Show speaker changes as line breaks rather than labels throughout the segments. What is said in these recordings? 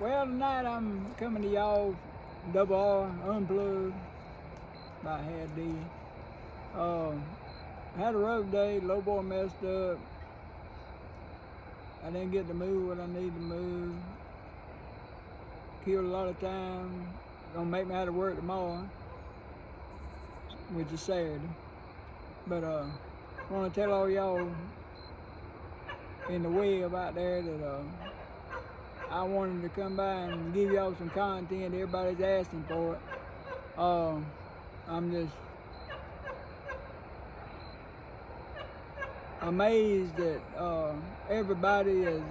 Well, tonight I'm coming to y'all double R, unplugged, about half D. Had a rough day, low boy messed up. I didn't get to move what I need to move. Killed a lot of time. Gonna make me have to work tomorrow, which is Saturday. But I want to tell all y'all in the web out there that I wanted to come by and give y'all some content. Everybody's asking for it. I'm just amazed that everybody is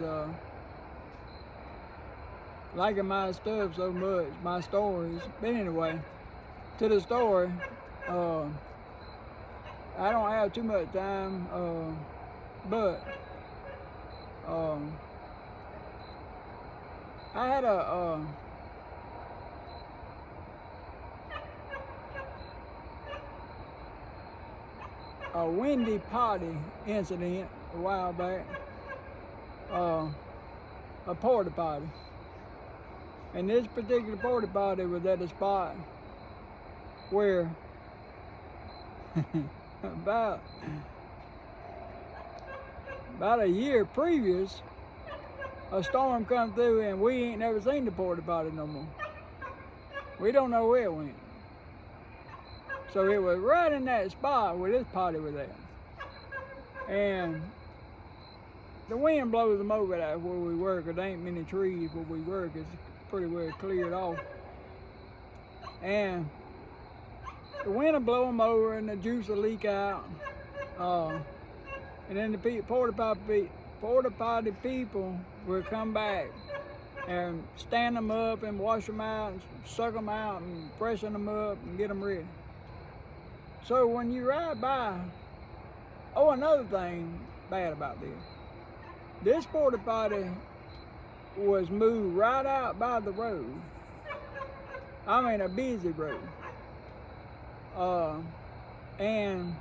liking my stuff so much, my stories. But anyway, to the story, I don't have too much time, but I had a windy potty incident a while back, a porta potty. And this particular porta potty was at a spot where about a year previous, a storm come through and we ain't never seen the porta potty no more. We don't know where it went. So it was right in that spot where this potty was at. And the wind blows them over there where we work. There ain't many trees where we work. It's pretty well cleared off. And the wind will blow them over and the juice will leak out. And then the porta potty people will come back and stand them up and wash them out and suck them out and freshen them up and get them ready. So when you ride by, another thing bad about this porta potty was moved right out by the road. I mean a busy road. And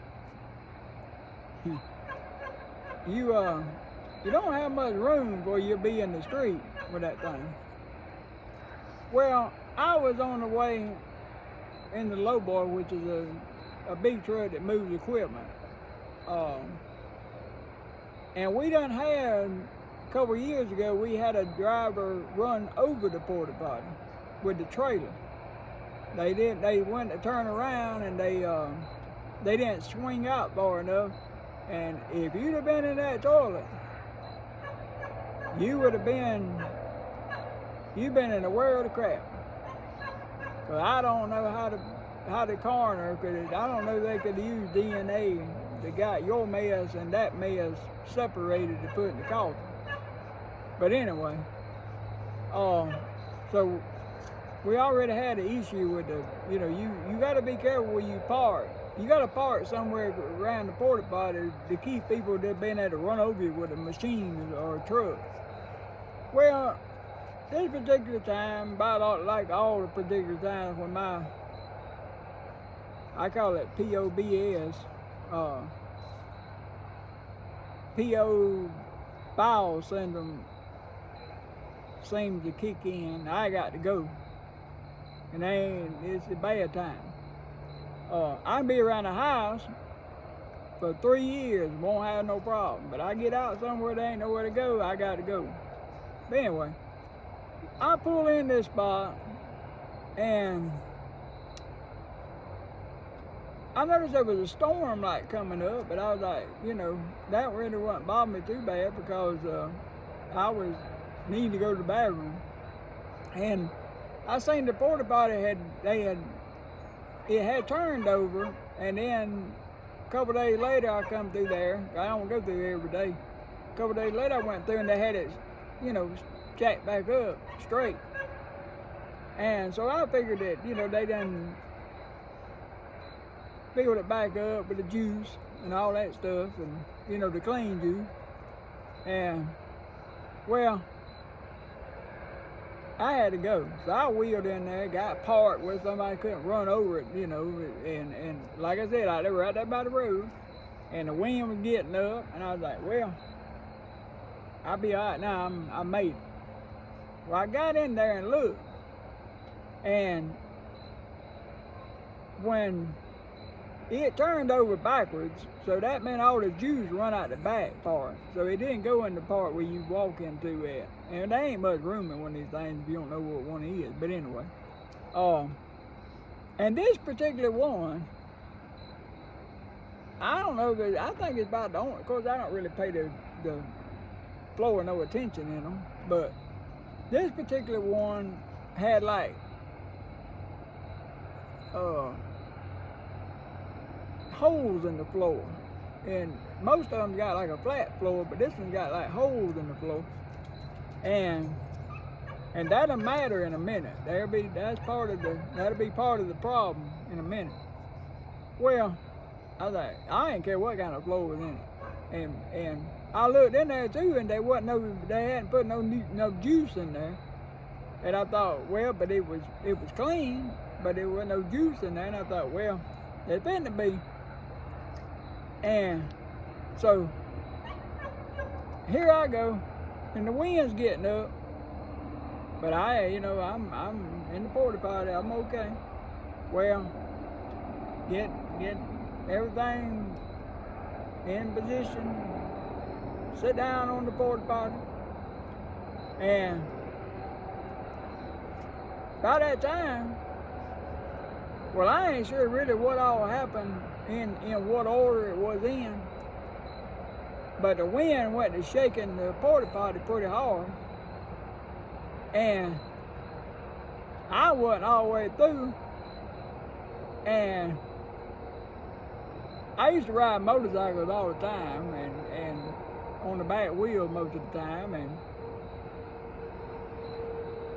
you don't have much room for you to be in the street with that thing. Well, I was on the way in the lowboy, which is a big truck that moves equipment. And we done had, a couple of years ago, we had a driver run over the porta potty with the trailer. They went to turn around and they didn't swing out far enough. And if you'd have been in that toilet, you've been in a world of crap. But I don't know how the coroner I don't know if they could use DNA that got your mess and that mess separated to put in the coffin. But anyway, so we already had an issue with you got to be careful where you park. You got to park somewhere around the porta potty to keep people that been able to run over you with a machine or a truck. Well, this particular time, like all the particular times when I call it POBS, PO bowel syndrome seems to kick in. I got to go. And it's a bad time. I be around the house for 3 years, won't have no problem. But I get out somewhere there ain't nowhere to go, I got to go. But anyway, I pull in this spot and I noticed there was a storm like coming up, but I was like, that really wouldn't bother me too bad because I was needing to go to the bathroom. And I seen the porta potty it had turned over, and then a couple days later I come through there. I don't go through there every day. A couple days later I went through and they had it, jacked back up straight. And so I figured that, they done filled it back up with the juice and all that stuff, and the clean juice. And well, I had to go. So I wheeled in there, got parked where somebody couldn't run over it, and like I said, they were right there by the road, and the wind was getting up, and I was like, well, I'll be all right now, I made it. Well, I got in there and looked, and when it turned over backwards, so that meant all the juice run out the back part. So it didn't go in the part where you walk into it. And there ain't much room in one of these things if you don't know what one is. But anyway. And this particular one, I don't know, but I think it's about the only, of course I don't really pay the floor no attention in them, but this particular one had like holes in the floor, and most of them got like a flat floor, but this one got like holes in the floor, and that'll matter in a minute. That'll be part of the problem in a minute. Well, I was like, I didn't care what kind of floor was in it, and I looked in there too, and they hadn't put no juice in there, and I thought, well, but it was clean, but there was no juice in there, and I thought, well, it's finna to be. And so here I go, and the wind's getting up, but I'm in the porta potty, I'm okay. Well, get everything in position, sit down on the porta potty, and by that time, well, I ain't sure really what all happened in what order it was in, but the wind went to shaking the porta potty pretty hard, and I wasn't all the way through, and I used to ride motorcycles all the time, and on the back wheel most of the time, and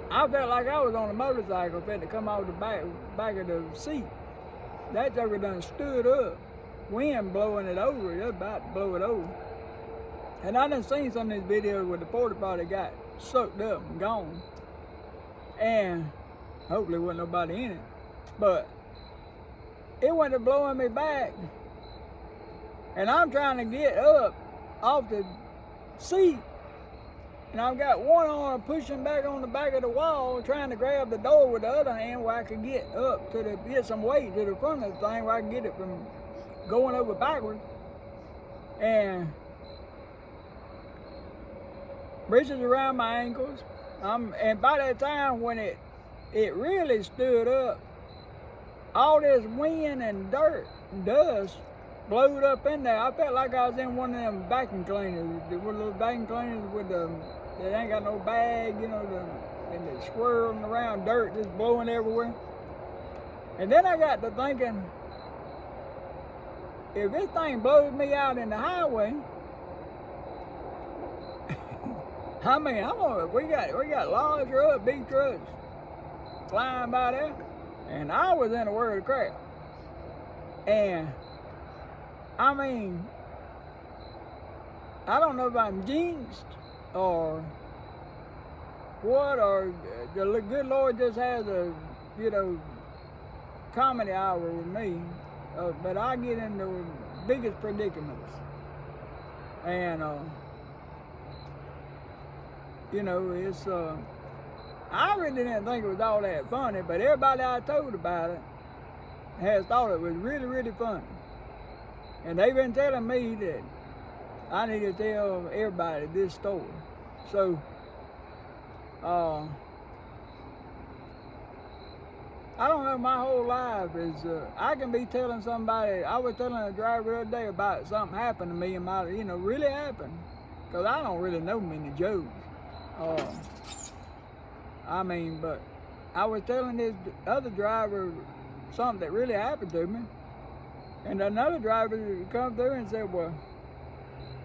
I felt like I was on a motorcycle fit to come off the back of the seat. That joker done stood up, wind blowing it over, it was about to blow it over. And I done seen some of these videos where the porta potty got sucked up and gone. And hopefully wasn't nobody in it. But it went to blowing me back. And I'm trying to get up off the seat. And I've got one arm pushing back on the back of the wall, trying to grab the door with the other hand where I could get up get some weight to the front of the thing where I can get it from going over backwards. And bridges around my ankles. And by that time when it really stood up, all this wind and dirt and dust blowed up in there. I felt like I was in one of them vacuum cleaners, the little vacuum cleaners with that ain't got no bag, and it's swirling around, dirt just blowing everywhere. And then I got to thinking, if this thing blows me out in the highway, I mean, we got large trucks, big trucks flying by there, and I was in a world of crap. And I mean, I don't know if I'm jinxed or what, or the good Lord just has a, comedy hour with me, but I get into the biggest predicaments. And, it's, I really didn't think it was all that funny, but everybody I told about it has thought it was really, really funny. And they've been telling me that I need to tell everybody this story. So, I don't know, my whole life is, I can be telling somebody, I was telling a driver the other day about something happened to me, and really happened. Because I don't really know many jokes. But I was telling this other driver something that really happened to me. And another driver come through and said, well,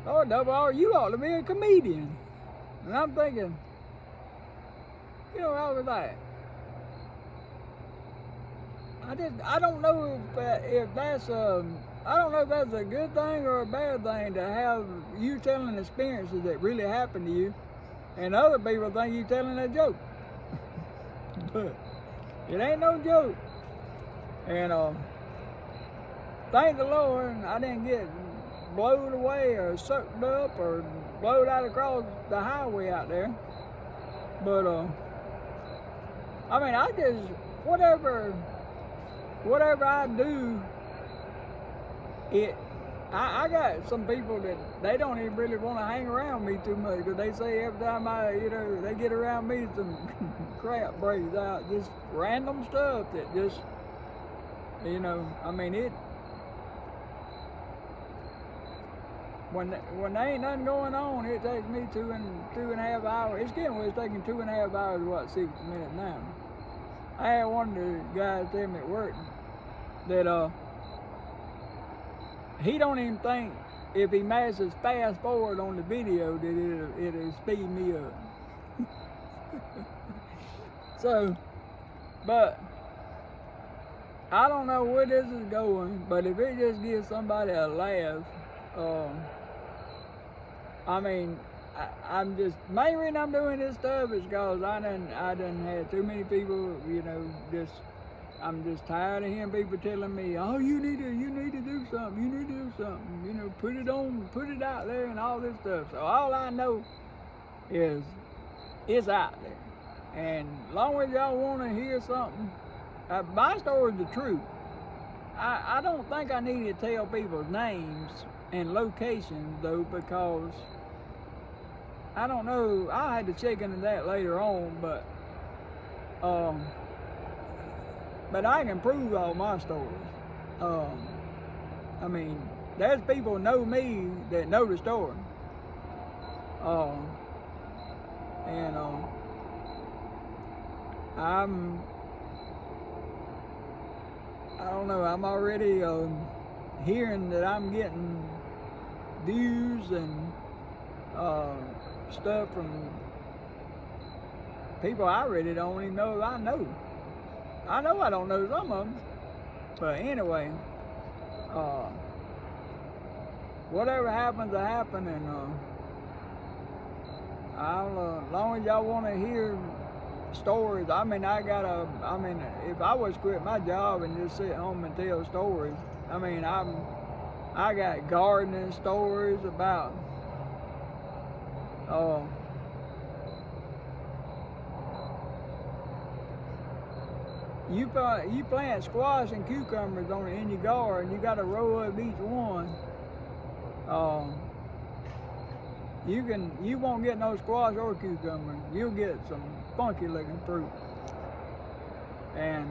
oh, double, you ought to be a comedian. And I'm thinking, I was like, I don't know if that's a good thing or a bad thing to have you telling experiences that really happened to you, and other people think you telling a joke. But it ain't no joke. And thank the Lord I didn't get blown away or sucked up or blowed out across the highway out there. But I mean, I just, whatever I do, I got some people that they don't even really want to hang around me too much, because they say every time they get around me, some crap breaks out, just random stuff that just, I mean, when there ain't nothing going on, it takes me two and a half hours. It's getting where it's taking 2.5 hours, what, 60 minutes now. I had one of the guys tell me at work that he don't even think if he mashes fast forward on the video that it'll speed me up. So, but I don't know where this is going, but if it just gives somebody a laugh, I mean, I'm just, main reason I'm doing this stuff is because I done had too many people, I'm just tired of hearing people telling me, oh, you need to do something, put it out there and all this stuff. So all I know is it's out there. And as long as y'all want to hear something, my story is the truth. I don't think I need to tell people's names and locations though, because I don't know, I had to check into that later on, but I can prove all my stories. I mean, there's people know me that know the story. And I don't know, I'm already hearing that I'm getting views and stuff from people I really don't even know if I know. I know I don't know some of them. But anyway, whatever happens will happen, and as long as y'all want to hear stories, I mean, if I was to quit my job and just sit home and tell stories, I mean, I got gardening stories about, you plant squash and cucumbers in your garden, you got to row up each one. You won't get no squash or cucumber. You'll get some funky looking fruit. And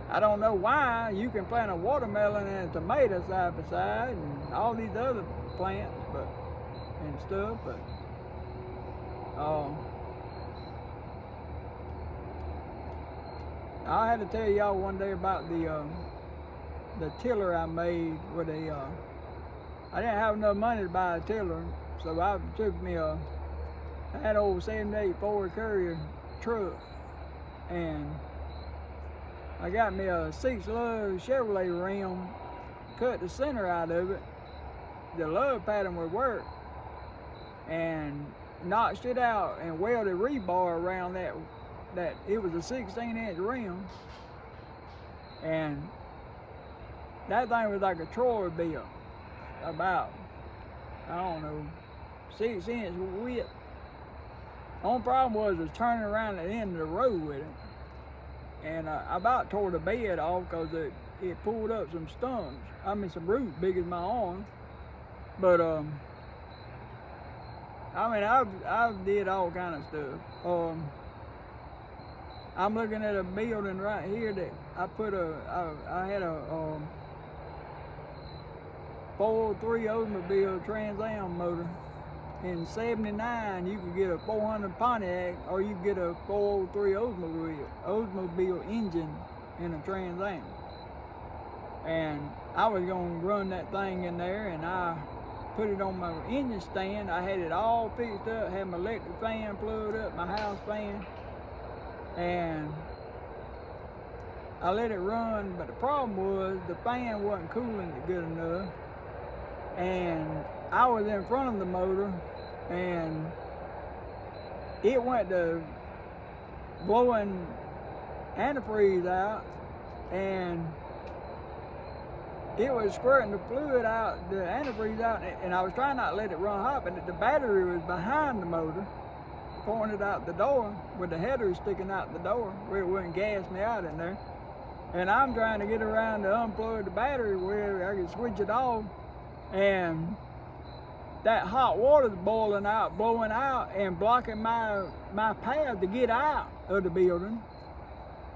I don't know why you can plant a watermelon and a tomato side by side and all these other plants, and stuff, but I had to tell y'all one day about the tiller I made with I didn't have enough money to buy a tiller, so I took me I had an old 78 Ford Courier truck, and I got me a 6-lug Chevrolet rim, cut the center out of it, the lug pattern would work, and notched it out and welded rebar around that it was a 16-inch rim, and that thing was like a Troy bill, about, I don't know, 6-inch width. Only problem was turning around at the end of the road with it, and I about tore the bed off because it pulled up some stumps. I mean, some roots big as my arm. But I mean, I've did all kind of stuff. I'm looking at a building right here that I had a 403 Oldsmobile Trans Am motor. In '79, you could get a 400 Pontiac, or you could get a 403 Oldsmobile engine in a Trans Am. And I was gonna run that thing in there, and I put it on my engine stand. I had it all fixed up, had my electric fan plugged up, my house fan, and I let it run, but the problem was the fan wasn't cooling it good enough, and I was in front of the motor, and it went to blowing antifreeze out, and it was squirting the fluid out, the antifreeze out, and I was trying not to let it run hot, but the battery was behind the motor, pointed out the door with the header sticking out the door where it wouldn't gas me out in there. And I'm trying to get around to unplug the battery where I can switch it off, and that hot water's boiling out, blowing out, and blocking my path to get out of the building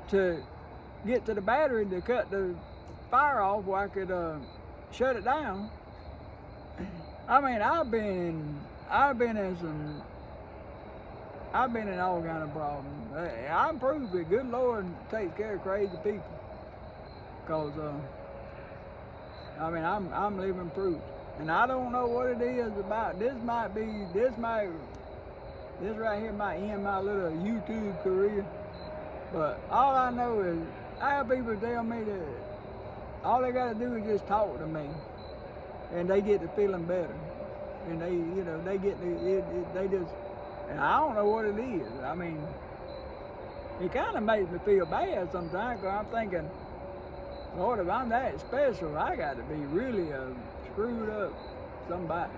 to get to the battery to cut the fire off where I could shut it down. I mean, I've been in all kind of problems. I'm proof that good Lord takes care of crazy people. Cause I mean, I'm living proof, and I don't know what it is about. This right here might end my little YouTube career. But all I know is I have people tell me that all they gotta do is just talk to me, and they get to feeling better, and they get they just. And I don't know what it is. I mean, it kind of makes me feel bad sometimes, because I'm thinking, Lord, if I'm that special, I got to be really screwed up somebody.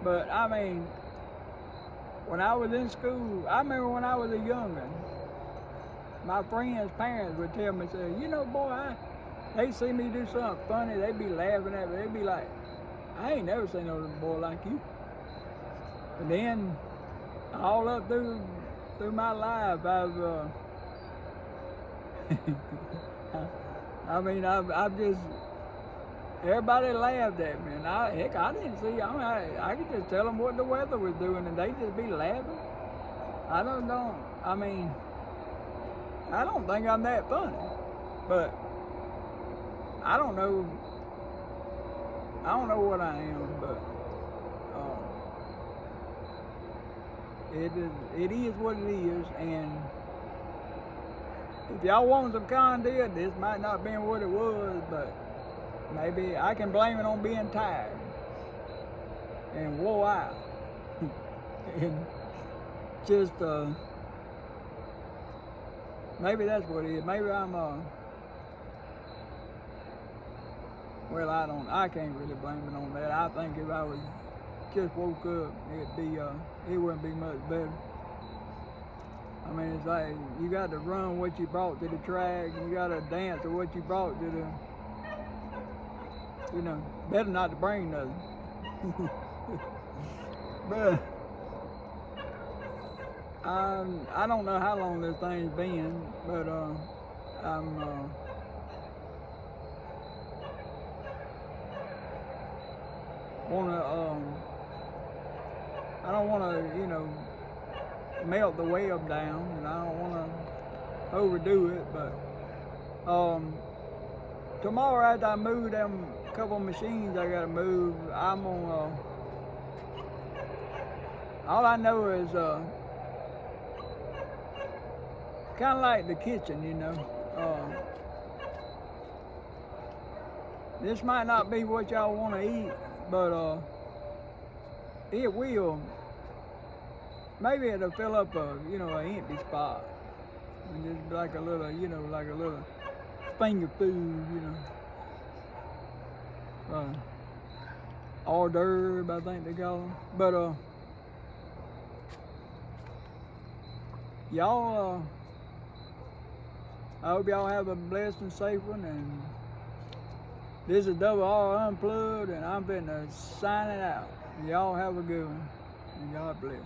But I mean, when I was in school, I remember when I was a young'un, my friends' parents would tell me, say, you know, boy, they see me do something funny, they'd be laughing at me. They'd be like, I ain't never seen no boy like you. And then, all up through my life, I've just, everybody laughed at me, and I didn't see, I could just tell them what the weather was doing, and they'd just be laughing. I don't think I'm that funny, but I don't know what I am, but it is what it is, and if y'all want some content, this might not be what it was, but maybe I can blame it on being tired and wore out. And just, maybe that's what it is. Maybe I'm, well, I can't really blame it on that. I think if I was just woke up, it wouldn't be much better. I mean, it's like you got to run what you brought to the track, and you got to dance to what you brought to the, better not to bring nothing. But I don't know how long this thing's been, but I don't want to, melt the web down, and I don't want to overdo it, but tomorrow after I move them couple of machines I got to move, I'm gonna, all I know is kind of like the kitchen, this might not be what y'all want to eat, but it will. Maybe it'll fill up an empty spot, and just like a little, like a little finger food, hors d'oeuvre, I think they call them. But y'all, I hope y'all have a blessed and safe one. And this is Double R Unplugged, and I'm finna sign it out. Y'all have a good one, and God bless.